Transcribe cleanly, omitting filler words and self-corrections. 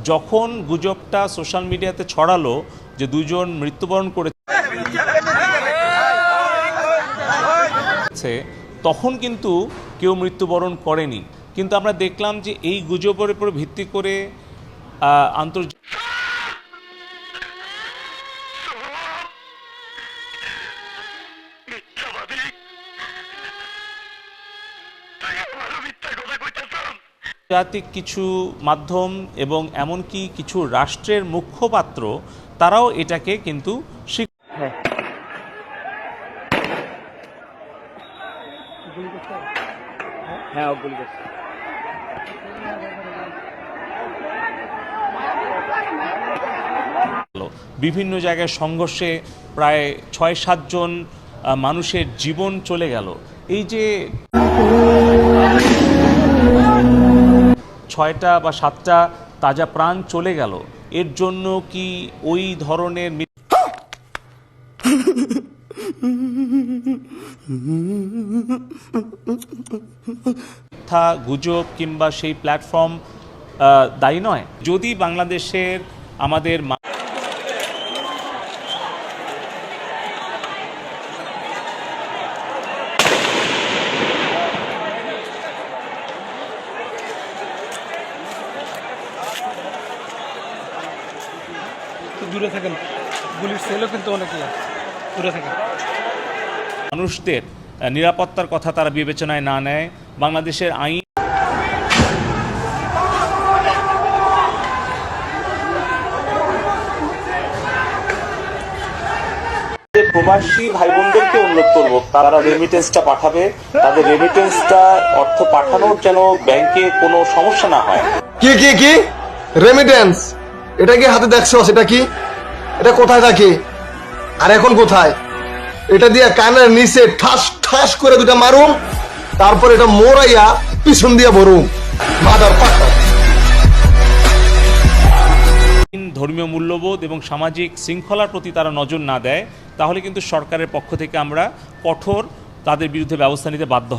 যখন গুজবটা সোশ্যাল মিডিয়াতে ছড়ালো যে দুজন মৃত্যুবরণ করেছে, তখন কিন্তু কেউ মৃত্যুবরণ করেনি। কিন্তু আমরা দেখলাম যে এই গুজবের উপর ভিত্তি করে আন্তর্জাতিক কিছু মাধ্যম এবং এমনকি কিছু রাষ্ট্রের মুখপাত্র তারাও এটাকে কিন্তু বিভিন্ন জায়গায় সংঘর্ষে প্রায় ৬-৭ জন মানুষের জীবন চলে গেল। এই যে ৬টা বা ৭টা তাজা প্রাণ চলে গেল, এর জন্য কি ওই ধরনের মিথ্যা গুজব কিংবা সেই প্ল্যাটফর্ম দায়ী নয়? যদি বাংলাদেশের আমাদের দূরে থাকেন, গুলির সেলও কিন্তু অনেকে দূরে থাকেন। মানুষদের নিরাপত্তার কথা তারা বিবেচনায় না নেয়, বাংলাদেশের আইন প্রবাসী ভাই বোনদেরকে অনুরোধ করব, তারা রেমিটেন্সটা পাঠাবে। তাদের রেমিটেন্সটা অর্থ পাঠানোর যেন ব্যাংকে কোনো সমস্যা না হয়। কি কি কি রেমিটেন্স? এটা কি হাতে দেখছো? সেটা কি? এটা কোথায় থাকে আর এখন কোথায়? এটা দিয়ে কানের নিচে ঠাস ঠাস করে দুটা মারুম, তারপর এটা মোড়াইয়া পিছন দিয়ে ভরুম। মাদার পাকা ধর্মীয় মূল্যবোধ এবং সামাজিক শৃঙ্খলার প্রতি তারা নজর না দেয়, তাহলে কিন্তু সরকারের পক্ষ থেকে আমরা কঠোর তাদের বিরুদ্ধে ব্যবস্থা নিতে বাধ্য হব।